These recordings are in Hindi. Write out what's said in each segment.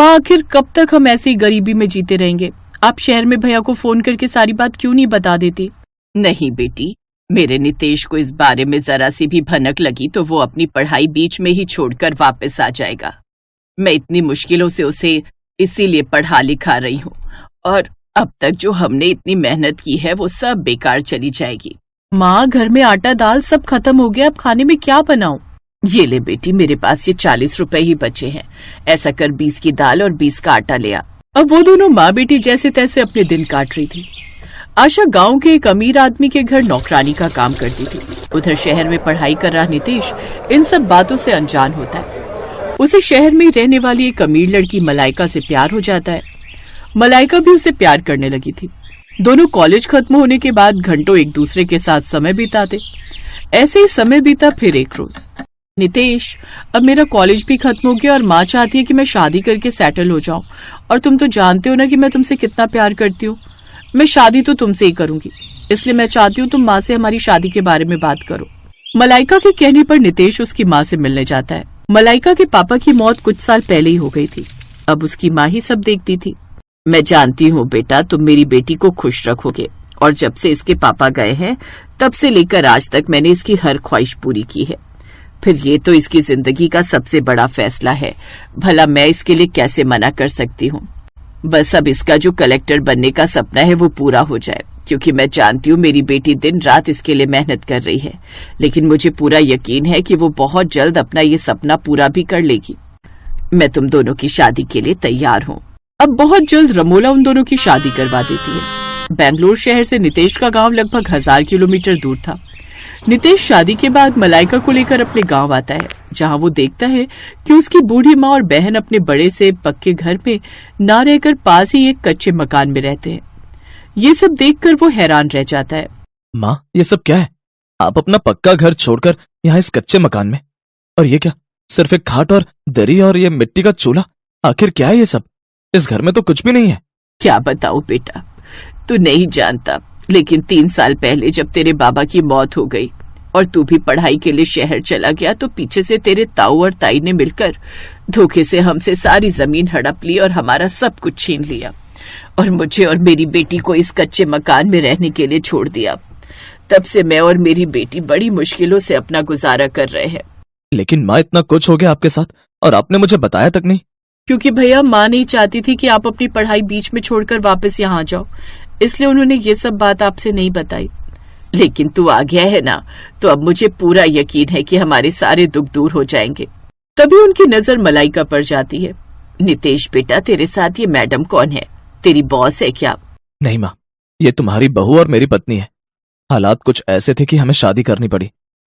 माँ आखिर कब तक हम ऐसी गरीबी में जीते रहेंगे? आप शहर में भैया को फोन करके सारी बात क्यों नहीं बता देती? नहीं बेटी, मेरे नितेश को इस बारे में जरा सी भी भनक लगी तो वो अपनी पढ़ाई बीच में ही छोड़कर वापस आ जाएगा। मैं इतनी मुश्किलों से उसे इसीलिए पढ़ा लिखा रही हूँ और अब तक जो हमने इतनी मेहनत की है वो सब बेकार चली जाएगी। माँ, घर में आटा दाल सब खत्म हो गया, अब खाने में क्या बनाऊं? ये ले बेटी, मेरे पास ये 40 रुपए ही बचे हैं। ऐसा कर 20 की दाल और 20 का आटा ले आ। अब वो दोनों माँ बेटी जैसे तैसे अपने दिन काट रही थी। आशा गांव के एक अमीर आदमी के घर नौकरानी का काम करती थी। उधर शहर में पढ़ाई कर रहा नितेश इन सब बातों से अनजान होता है। उसे शहर में रहने वाली एक अमीर लड़की मलाइका से प्यार हो जाता है। मलाइका भी उसे प्यार करने लगी थी। दोनों कॉलेज खत्म होने के बाद घंटों एक दूसरे के साथ समय बिताते। ऐसे ही समय बीता। फिर एक रोज, नितेश, अब मेरा कॉलेज भी खत्म हो गया और माँ चाहती है कि मैं शादी करके सेटल हो जाऊं, और तुम तो जानते हो ना कि मैं तुमसे कितना प्यार करती हूँ। मैं शादी तो तुमसे ही करूंगी, इसलिए मैं चाहती हूँ तुम माँ से हमारी शादी के बारे में बात करो। मलाइका के कहने पर नितेश उसकी माँ से मिलने जाता है। मलाइका के पापा की मौत कुछ साल पहले ही हो गई थी। अब उसकी माँ ही सब देखती थी। मैं जानती हूँ बेटा, तुम मेरी बेटी को खुश रखोगे, और जब से इसके पापा गए हैं तब से लेकर आज तक मैंने इसकी हर ख्वाहिश पूरी की है। फिर ये तो इसकी जिंदगी का सबसे बड़ा फैसला है, भला मैं इसके लिए कैसे मना कर सकती हूँ। बस अब इसका जो कलेक्टर बनने का सपना है वो पूरा हो जाए, क्योंकि मैं जानती हूँ मेरी बेटी दिन रात इसके लिए मेहनत कर रही है। लेकिन मुझे पूरा यकीन है कि वो बहुत जल्द अपना ये सपना पूरा भी कर लेगी। मैं तुम दोनों की शादी के लिए तैयार हूँ। अब बहुत जल्द रमोला उन दोनों की शादी करवा देती है। बेंगलोर शहर से नितेश का गांव लगभग 1000 किलोमीटर दूर था। नितेश शादी के बाद मलाइका को लेकर अपने गांव आता है, जहां वो देखता है कि उसकी बूढ़ी माँ और बहन अपने बड़े से पक्के घर में ना रहकर पास ही एक कच्चे मकान में रहते हैं। ये सब देखकर वो हैरान रह जाता है। माँ, ये सब क्या है? आप अपना पक्का घर छोड़कर यहाँ इस कच्चे मकान में, और ये क्या, सिर्फ एक खाट और दरी और ये मिट्टी का चूल्हा? आखिर क्या है ये सब? इस घर में तो कुछ भी नहीं है। क्या बताऊं बेटा, तू नहीं जानता, लेकिन 3 साल पहले जब तेरे बाबा की मौत हो गई और तू भी पढ़ाई के लिए शहर चला गया, तो पीछे से तेरे ताऊ और ताई ने मिलकर धोखे से हमसे सारी जमीन हड़प ली और हमारा सब कुछ छीन लिया, और मुझे और मेरी बेटी को इस कच्चे मकान में रहने के लिए छोड़ दिया। तब से मैं और मेरी बेटी बड़ी मुश्किलों से अपना गुजारा कर रहे हैं। लेकिन माँ, इतना कुछ हो गया आपके साथ और आपने मुझे बताया तक नहीं। क्योंकि भैया, माँ नहीं चाहती थी कि आप अपनी पढ़ाई बीच में छोड़कर वापस यहाँ आ जाओ, इसलिए उन्होंने ये सब बात आपसे नहीं बताई। लेकिन तू आ गया है ना, तो अब मुझे पूरा यकीन है कि हमारे सारे दुख दूर हो जाएंगे। तभी उनकी नजर मलाइका पर जाती है। नितेश बेटा, तेरे साथ ये मैडम कौन है? तेरी बॉस है क्या? नहीं माँ, ये तुम्हारी बहू और मेरी पत्नी है। हालात कुछ ऐसे थे कि हमें शादी करनी पड़ी।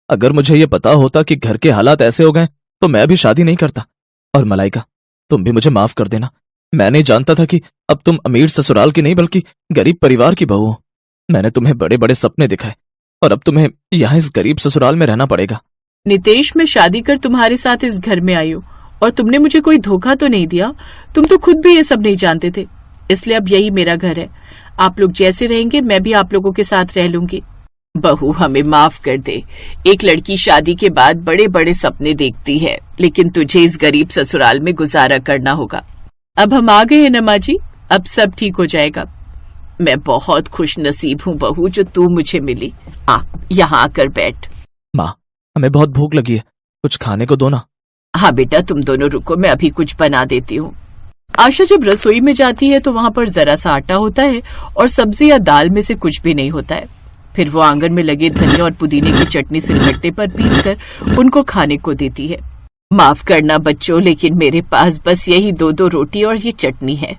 अगर मुझे ये पता होता कि घर के हालात ऐसे हो गए तो मैं भी शादी नहीं करता। और मलाइका, तुम भी मुझे माफ कर देना। मैं नहीं जानता था कि अब तुम अमीर ससुराल की नहीं बल्कि गरीब परिवार की बहू हो। मैंने तुम्हें बड़े बड़े सपने दिखाए और अब तुम्हें यहाँ इस गरीब ससुराल में रहना पड़ेगा। नितेश, मैं शादी कर तुम्हारे साथ इस घर में आई हूँ और तुमने मुझे कोई धोखा तो नहीं दिया। तुम तो खुद भी ये सब नहीं जानते थे, इसलिए अब यही मेरा घर है। आप लोग जैसे रहेंगे मैं भी आप लोगों के साथ रह लूंगी। बहू, हमें माफ कर दे। एक लड़की शादी के बाद बड़े बड़े सपने देखती है, लेकिन तुझे इस गरीब ससुराल में गुजारा करना होगा। अब हम आ गए हैं ना माँ जी, अब सब ठीक हो जाएगा। मैं बहुत खुश नसीब हूँ बहू जो तू मुझे मिली। यहाँ आकर बैठ। माँ, हमें बहुत भूख लगी है, कुछ खाने को दो ना। हाँ बेटा, तुम दोनों रुको, मैं अभी कुछ बना देती हूँ। आशा जब रसोई में जाती है तो वहाँ पर जरा सा आटा होता है और सब्जी या दाल में से कुछ भी नहीं होता है। फिर वो आंगन में लगे धनिया और पुदीने की चटनी सिलबट्टे पर पीसकर उनको खाने को देती है। माफ करना बच्चों, लेकिन मेरे पास बस यही 2 रोटी और ये चटनी है।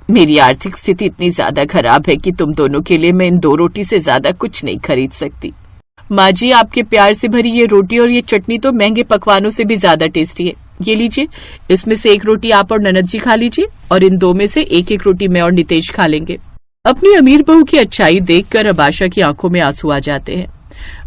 मेरी आर्थिक स्थिति इतनी ज्यादा खराब है कि तुम दोनों के लिए मैं इन 2 रोटी से ज्यादा कुछ नहीं खरीद सकती। माँ जी, आपके प्यार से भरी ये रोटी और ये चटनी तो महंगे पकवानों से भी ज्यादा टेस्टी है। ये लीजिए, इसमें से 1 रोटी आप और ननद जी खा लीजिए और इन 2 में से 1-1 रोटी मैं और नितेश खा लेंगे। अपनी अमीर बहू की अच्छाई देखकर अब आशा की आंखों में आंसू आ जाते हैं।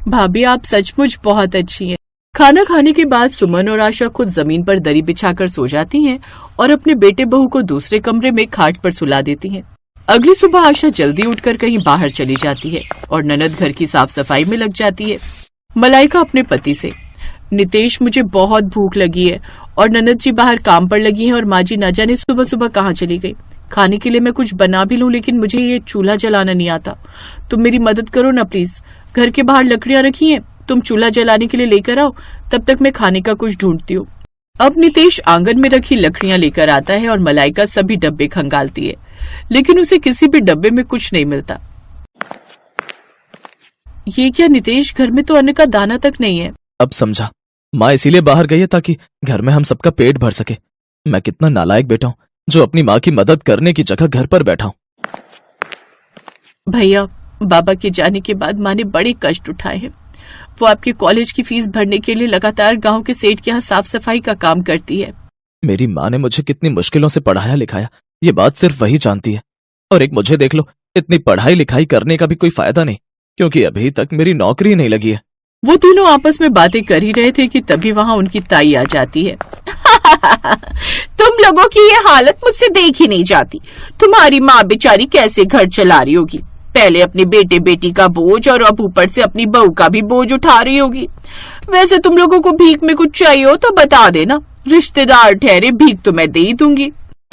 भाभी, आप सचमुच बहुत अच्छी हैं। खाना खाने के बाद सुमन और आशा खुद जमीन पर दरी बिछाकर सो जाती हैं और अपने बेटे बहू को दूसरे कमरे में खाट पर सुला देती हैं। अगली सुबह आशा जल्दी उठकर कहीं बाहर चली जाती है और ननद घर की साफ सफाई में लग जाती है। मलाइका अपने पति से, नितेश, मुझे बहुत भूख लगी है और ननद जी बाहर काम पर लगी हैं और माँ जी न जाने सुबह सुबह कहाँ चली गई। खाने के लिए मैं कुछ बना भी लूं, लेकिन मुझे ये चूल्हा जलाना नहीं आता। तुम मेरी मदद करो ना प्लीज। घर के बाहर लकड़ियां रखी हैं, तुम चूल्हा जलाने के लिए लेकर आओ, तब तक मैं खाने का कुछ ढूंढती हूँ। अब नितेश आंगन में रखी लकड़ियां लेकर आता है और मलाइका सभी डब्बे खंगालती है, लेकिन उसे किसी भी डब्बे में कुछ नहीं मिलता। ये क्या नितेश, घर में तो अन्न का दाना तक नहीं है। अब समझा, माँ इसीलिए बाहर गई है ताकि घर में हम सबका पेट भर सके। मैं कितना नालायक बेटा हूँ जो अपनी माँ की मदद करने की जगह घर पर बैठा हूँ। भैया, बाबा के जाने के बाद माँ ने बड़े कष्ट उठाए हैं। वो आपके कॉलेज की फीस भरने के लिए लगातार गांव के सेठ के यहाँ साफ सफाई का काम करती है। मेरी माँ ने मुझे कितनी मुश्किलों से पढ़ाया लिखाया, ये बात सिर्फ वही जानती है। और एक मुझे देख लो, इतनी पढ़ाई लिखाई करने का भी कोई फायदा नहीं, क्योंकि अभी तक मेरी नौकरी नहीं लगी है। वो तीनों आपस में बातें कर ही रहे थे कि तभी वहाँ उनकी ताई आ जाती है। तुम लोगों की ये हालत मुझसे देख ही नहीं जाती। तुम्हारी माँ बेचारी कैसे घर चला रही होगी। पहले अपने बेटे बेटी का बोझ और अब ऊपर से अपनी बहू का भी बोझ उठा रही होगी। वैसे तुम लोगों को भीख में कुछ चाहिए हो तो बता देना, रिश्तेदार ठहरे भीख तो मैं दे ही दूंगी।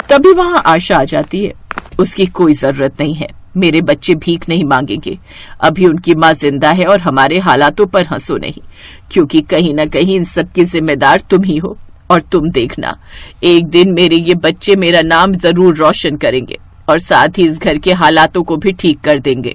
तभी वहाँ आशा आ जाती है। उसकी कोई जरूरत नहीं है, मेरे बच्चे भीख नहीं मांगेंगे। अभी उनकी माँ जिंदा है और हमारे हालातों पर हंसो नहीं, क्योंकि कहीं न कहीं इन सब की जिम्मेदार तुम ही हो। और तुम देखना, एक दिन मेरे ये बच्चे मेरा नाम जरूर रोशन करेंगे और साथ ही इस घर के हालातों को भी ठीक कर देंगे।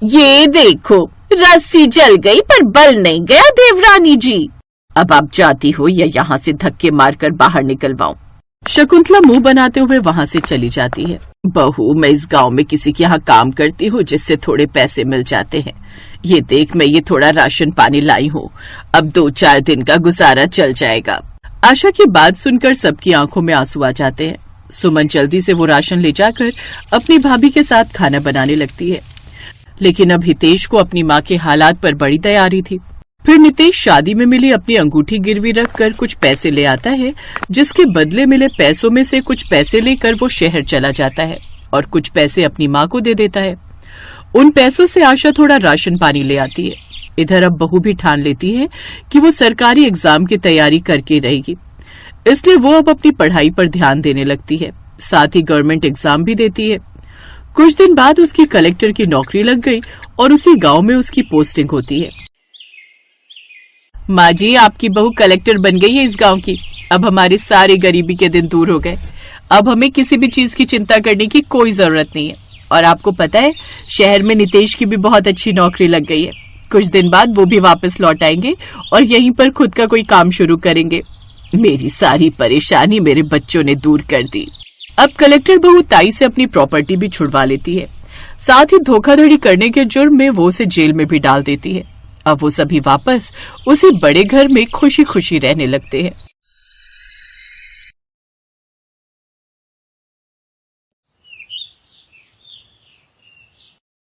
ये देखो, रस्सी जल गई पर बल नहीं गया देवरानी जी। अब आप जाती हो या यहाँ से धक्के मारकर बाहर निकलवाऊं? शकुंतला मुंह बनाते हुए वहाँ से चली जाती है। बहू, मैं इस गांव में किसी के यहाँ काम करती हूँ जिससे थोड़े पैसे मिल जाते हैं। ये देख, मैं ये थोड़ा राशन पानी लाई हूँ, अब 2-4 दिन का गुजारा चल जाएगा। आशा की बात सुनकर सबकी आंखों में आंसू आ जाते हैं। सुमन जल्दी से वो राशन ले जाकर अपनी भाभी के साथ खाना बनाने लगती है, लेकिन अब हितेश को अपनी माँ के हालात पर बड़ी दया आ रही थी। फिर नितेश शादी में मिली अपनी अंगूठी गिरवी रखकर कुछ पैसे ले आता है, जिसके बदले मिले पैसों में से कुछ पैसे लेकर वो शहर चला जाता है और कुछ पैसे अपनी माँ को दे देता है। उन पैसों से आशा थोड़ा राशन पानी ले आती है। इधर अब बहू भी ठान लेती है कि वो सरकारी एग्जाम की तैयारी करके रहेगी, इसलिए वो अब अपनी पढ़ाई पर ध्यान देने लगती है, साथ ही गवर्नमेंट एग्जाम भी देती है। कुछ दिन बाद उसकी कलेक्टर की नौकरी लग गई और उसी गांव में उसकी पोस्टिंग होती है। माँ जी, आपकी बहू कलेक्टर बन गई है इस गांव की। अब हमारे सारे गरीबी के दिन दूर हो गए। अब हमें किसी भी चीज की चिंता करने की कोई जरूरत नहीं है। और आपको पता है, शहर में नितेश की भी बहुत अच्छी नौकरी लग गई है। कुछ दिन बाद वो भी वापस लौट आएंगे और यहीं पर खुद का कोई काम शुरू करेंगे। मेरी सारी परेशानी मेरे बच्चों ने दूर कर दी। अब कलेक्टर बहू ताई से अपनी प्रॉपर्टी भी छुड़वा लेती है, साथ ही धोखाधड़ी करने के जुर्म में वो उसे जेल में भी डाल देती है। अब वो सभी वापस उसी बड़े घर में खुशी खुशी रहने लगते हैं।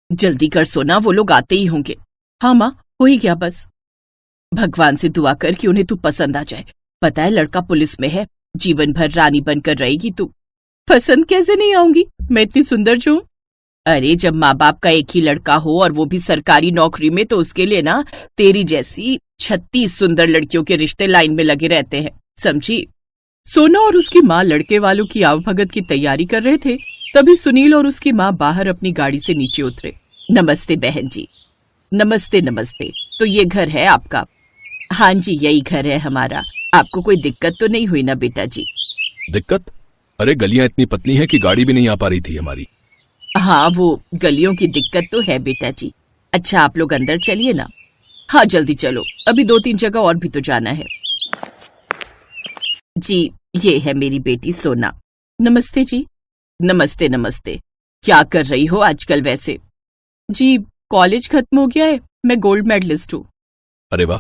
जल्दी कर सोना, वो लोग आते ही होंगे। हाँ माँ, हो ही गया बस। भगवान से दुआ कर कि उन्हें तू पसंद आ जाए। पता है, लड़का पुलिस में है, जीवन भर रानी बनकर रहेगी तू। पसंद कैसे नहीं आऊंगी, मैं इतनी सुंदर जो हूं। अरे, जब माँ बाप का एक ही लड़का हो और वो भी सरकारी नौकरी में, तो उसके लिए ना तेरी जैसी 36 सुंदर लड़कियों के रिश्ते लाइन में लगे रहते हैं, समझी। सोना और उसकी माँ लड़के वालों की आवभगत की तैयारी कर रहे थे, तभी सुनील और उसकी माँ बाहर अपनी गाड़ी से नीचे उतरे। नमस्ते बहन जी। नमस्ते नमस्ते। तो ये घर है आपका? हाँ जी, यही घर है हमारा। आपको कोई दिक्कत तो नहीं हुई ना बेटा जी? दिक्कत? अरे, गलियां इतनी पतली हैं कि गाड़ी भी नहीं आ पा रही थी हमारी। हाँ, वो गलियों की दिक्कत तो है बेटा जी। अच्छा, आप लोग अंदर चलिए ना। हाँ, जल्दी चलो, अभी 2-3 जगह और भी तो जाना है। जी, ये है मेरी बेटी सोना। नमस्ते जी। नमस्ते नमस्ते। क्या कर रही हो आजकल वैसे? जी, कॉलेज खत्म हो गया है, मैं गोल्ड मेडलिस्ट हूँ। अरे वाह,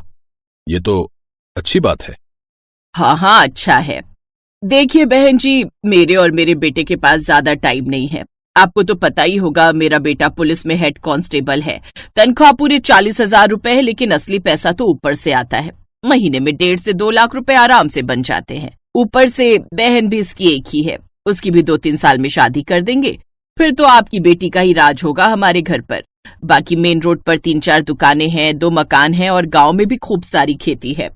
ये तो अच्छी बात है। हाँ हाँ, अच्छा है। देखिए बहन जी, मेरे और मेरे बेटे के पास ज्यादा टाइम नहीं है। आपको तो पता ही होगा, मेरा बेटा पुलिस में हेड कांस्टेबल है। तनख्वाह पूरे 40,000 रुपए है, लेकिन असली पैसा तो ऊपर से आता है। महीने में 1.5 से 2 लाख रुपए आराम से बन जाते हैं। ऊपर से बहन भी इसकी एक ही है, उसकी भी 2-3 साल में शादी कर देंगे, फिर तो आपकी बेटी का ही राज होगा हमारे घर पर। बाकी मेन रोड पर 3-4 दुकानें हैं, 2 मकान हैं और गांव में भी खूब सारी खेती है।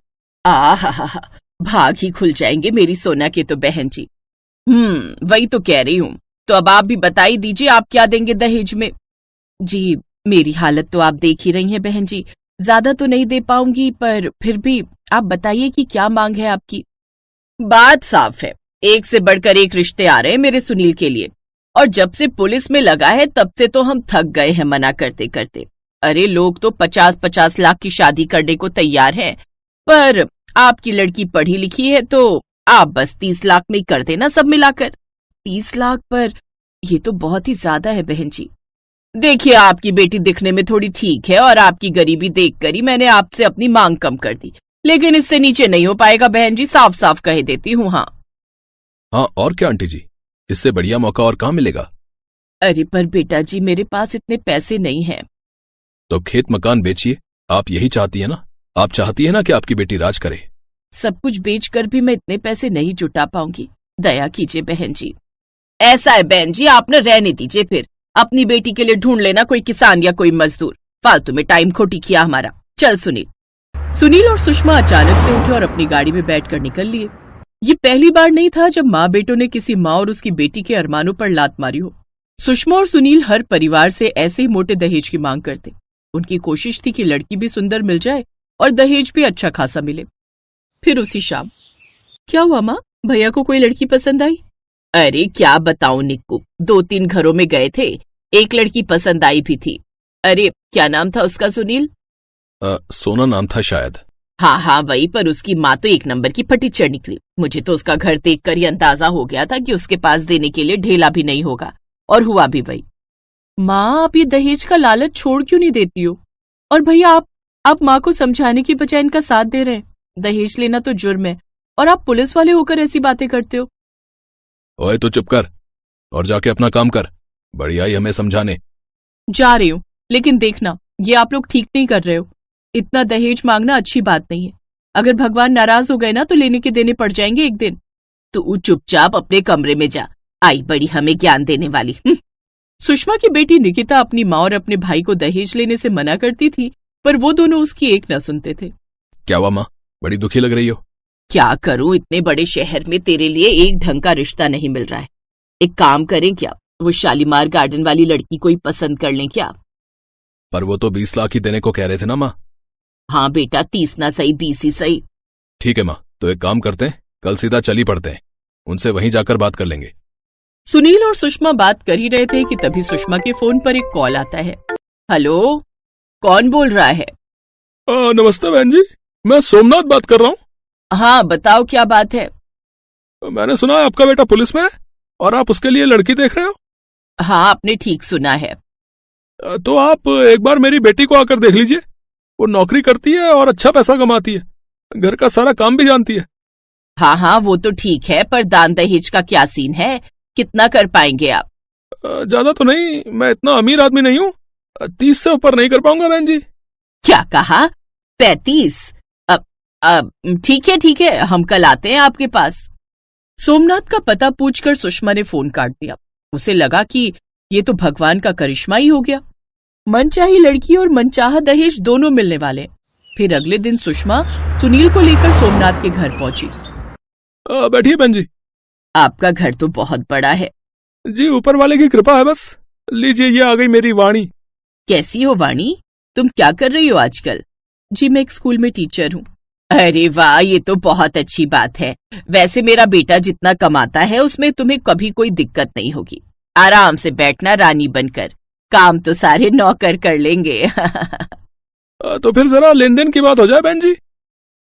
आहा, भाग ही खुल जाएंगे मेरी सोना के तो बहन जी। वही तो कह रही हूँ। तो अब आप भी बता ही दीजिए, आप क्या देंगे दहेज में? जी, मेरी हालत तो आप देख ही रही हैं बहन जी, ज्यादा तो नहीं दे पाऊंगी, पर फिर भी आप बताइए कि क्या मांग है आपकी। बात साफ है, एक से बढ़कर एक रिश्ते आ रहे हैं मेरे सुनील के लिए, और जब से पुलिस में लगा है तब से तो हम थक गए हैं मना करते करते। अरे लोग तो 50-50 लाख की शादी करने को तैयार हैं, पर आपकी लड़की पढ़ी लिखी है तो आप बस 30 लाख में ही कर देना सब मिलाकर। 30 लाख पर ये तो बहुत ही ज्यादा है बहन जी। देखिए, आपकी बेटी दिखने में थोड़ी ठीक है और आपकी गरीबी देखकर ही मैंने आपसे अपनी मांग कम कर दी, लेकिन इससे नीचे नहीं हो पाएगा बहन जी, साफ साफ कह देती हूँ। हाँ और क्या आंटी जी, इससे बढ़िया मौका और कहाँ मिलेगा? अरे पर बेटा जी, मेरे पास इतने पैसे नहीं हैं। तो खेत मकान बेचिए, आप यही चाहती है ना? आप चाहती है ना कि आपकी बेटी राज करे? सब कुछ बेचकर भी मैं इतने पैसे नहीं जुटा पाऊंगी, दया कीजिए बहन जी। ऐसा है बहन जी, आप न रहने दीजिए, फिर अपनी बेटी के लिए ढूंढ लेना कोई किसान या कोई मजदूर, फालतू में टाइम खोटी किया हमारा। चल सुनील और सुषमा अचानक से उठे और अपनी गाड़ी में बैठकर निकल लिए। ये पहली बार नहीं था जब माँ बेटों ने किसी माँ और उसकी बेटी के अरमानों पर लात मारी हो। सुषमा और सुनील हर परिवार से ऐसे ही मोटे दहेज की मांग करते। उनकी कोशिश थी कि लड़की भी सुंदर मिल जाए और दहेज भी अच्छा खासा मिले। फिर उसी शाम क्या हुआ माँ, भैया को कोई लड़की पसंद आई? अरे क्या बताऊं निक्कू, 2-3 घरों में गए थे, एक लड़की पसंद आई भी थी। अरे क्या नाम था उसका सुनील? सोना नाम था शायद। हाँ वही, पर उसकी माँ तो एक नंबर की फटीचर निकली। मुझे तो उसका घर देखकर ही अंदाजा हो गया था कि उसके पास देने के लिए ढेला भी नहीं होगा, और हुआ भी वही। माँ, आप ये दहेज का लालच छोड़ क्यों नहीं देती हो? और भैया आप माँ को समझाने की बजाय इनका साथ दे रहे हैं। दहेज लेना तो जुर्म है और आप पुलिस वाले होकर ऐसी बातें करते हो। ओए तो चुप कर और जाके अपना काम कर, बढ़िया ही हमें समझाने। जा रही हूँ, लेकिन देखना ये आप लोग ठीक नहीं कर रहे हो। इतना दहेज मांगना अच्छी बात नहीं है। अगर भगवान नाराज हो गए ना तो लेने के देने पड़ जाएंगे एक दिन। तू चुपचाप अपने कमरे में जा, आई बड़ी हमें ज्ञान देने वाली। सुषमा की बेटी निकिता अपनी माँ और अपने भाई को दहेज लेने से मना करती थी, पर वो दोनों उसकी एक न सुनते थे। क्या हुआ माँ, बड़ी दुखी लग रही हो? क्या करूं, इतने बड़े शहर में तेरे लिए एक ढंग का रिश्ता नहीं मिल रहा है। एक काम करें क्या, वो शालीमार गार्डन वाली लड़की को ही पसंद कर लें क्या? पर वो तो 20 लाख ही देने को कह रहे थे ना माँ। हाँ बेटा, 30 ना सही 20 ही सही। ठीक है माँ, तो एक काम करते हैं, कल सीधा चल ही पड़ते हैं, उनसे वहीं जाकर बात कर लेंगे। सुनील और सुषमा बात कर ही रहे थे कि तभी सुषमा के फोन पर एक कॉल आता है। हेलो, कौन बोल रहा है? नमस्ते बहन जी, मैं सोमनाथ बात कर रहा हूँ। हाँ बताओ, क्या बात है? मैंने सुना है आपका बेटा पुलिस में है और आप उसके लिए लड़की देख रहे हो। हाँ, आपने ठीक सुना है। तो आप एक बार मेरी बेटी को आकर देख लीजिए, वो नौकरी करती है और अच्छा पैसा कमाती है, घर का सारा काम भी जानती है। हाँ वो तो ठीक है, पर दान दहेज का क्या सीन है, कितना कर पाएंगे आप? ज्यादा तो नहीं, मैं इतना अमीर आदमी नहीं हूँ, 30 से ऊपर नहीं कर पाऊंगा बहन जी। क्या कहा? 35? अब ठीक है, हम कल आते हैं आपके पास। सोमनाथ का पता पूछकर सुषमा ने फोन काट दिया। उसे लगा कि ये तो भगवान का करिश्मा ही हो गया, मनचाही लड़की और मनचाहा दहेज दोनों मिलने वाले। फिर अगले दिन सुषमा सुनील को लेकर सोमनाथ के घर पहुंची। बैठिए बहन जी। आपका घर तो बहुत बड़ा है। जी, ऊपर वाले की कृपा है बस। लीजिए, ये आ गई मेरी वाणी। कैसी हो वाणी, तुम क्या कर रही हो आजकल? जी, मैं एक स्कूल में टीचर हूँ। अरे वाह, ये तो बहुत अच्छी बात है। वैसे मेरा बेटा जितना कमाता है उसमें तुम्हें कभी कोई दिक्कत नहीं होगी। आराम से बैठना रानी बनकर, काम तो सारे नौकर कर लेंगे। तो फिर जरा लेन देन की बात हो जाए बहन जी।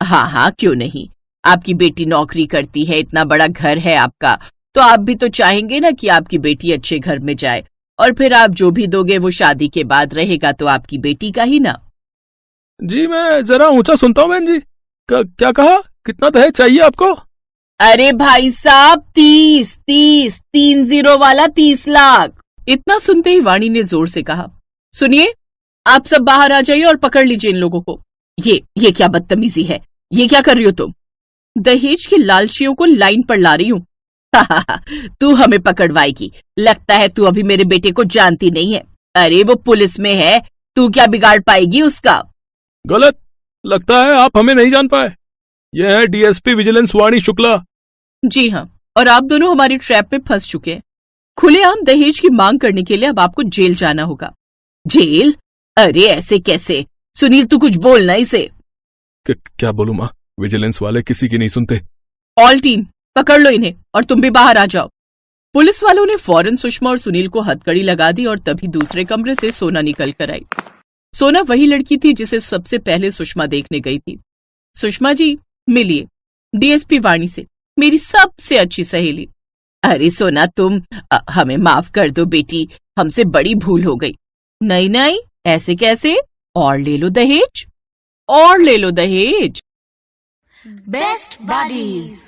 हाँ क्यों नहीं। आपकी बेटी नौकरी करती है, इतना बड़ा घर है आपका, तो आप भी तो चाहेंगे ना कि आपकी बेटी अच्छे घर में जाए, और फिर आप जो भी दोगे वो शादी के बाद रहेगा तो आपकी बेटी का ही ना। जी, मैं जरा ऊंचा सुनता हूँ बहन जी। क्या कहा, कितना दहेज चाहिए आपको? अरे भाई साहब, 30 वाला 30 लाख। इतना सुनते ही वाणी ने जोर से कहा, सुनिए, आप सब बाहर आ जाइए और पकड़ लीजिए इन लोगों को। ये क्या बदतमीजी है, ये क्या कर रही हो तुम? दहेज के लालचियों को लाइन पर ला रही हूँ। तू हमें पकड़वाएगी, लगता है तू अभी मेरे बेटे को जानती नहीं है। अरे वो पुलिस में है, तू क्या बिगाड़ पाएगी उसका? गलत, लगता है आप हमें नहीं जान पाए। ये है डीएसपी विजिलेंस वाणी शुक्ला। जी हाँ, और आप दोनों हमारी ट्रैप में फंस चुके हैं। खुलेआम दहेज की मांग करने के लिए अब आपको जेल जाना होगा। जेल? अरे ऐसे कैसे? सुनील तू कुछ बोलना इसे। क्या बोलूं माँ, विजिलेंस वाले किसी की नहीं सुनते। ऑल टीम पकड़ लो इन्हें और तुम भी बाहर आ जाओ। पुलिस वालों ने फौरन सुषमा और सुनील को हथकड़ी लगा दी और तभी दूसरे कमरे से सोना निकल कर आई। सोना वही लड़की थी जिसे सबसे पहले सुषमा देखने गई थी। सुषमा जी, मिलिए डीएसपी वाणी से, मेरी सबसे अच्छी सहेली। अरे सोना तुम हमें माफ कर दो बेटी, हमसे बड़ी भूल हो गई। नहीं नहीं, ऐसे कैसे? और ले लो दहेज, और ले लो दहेज। Best buddies.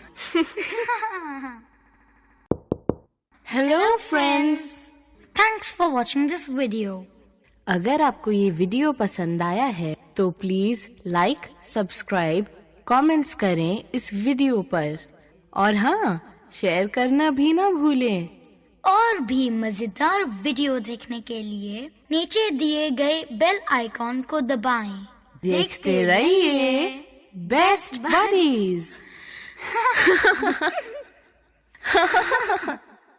Hello friends, Thanks for watching this video. अगर आपको ये वीडियो पसंद आया है तो प्लीज लाइक, सब्सक्राइब, कमेंट्स करें इस वीडियो पर और हाँ, शेयर करना भी ना भूलें। और भी मजेदार वीडियो देखने के लिए नीचे दिए गए बेल आइकॉन को दबाएं। देखते रहिए बेस्ट बडीज।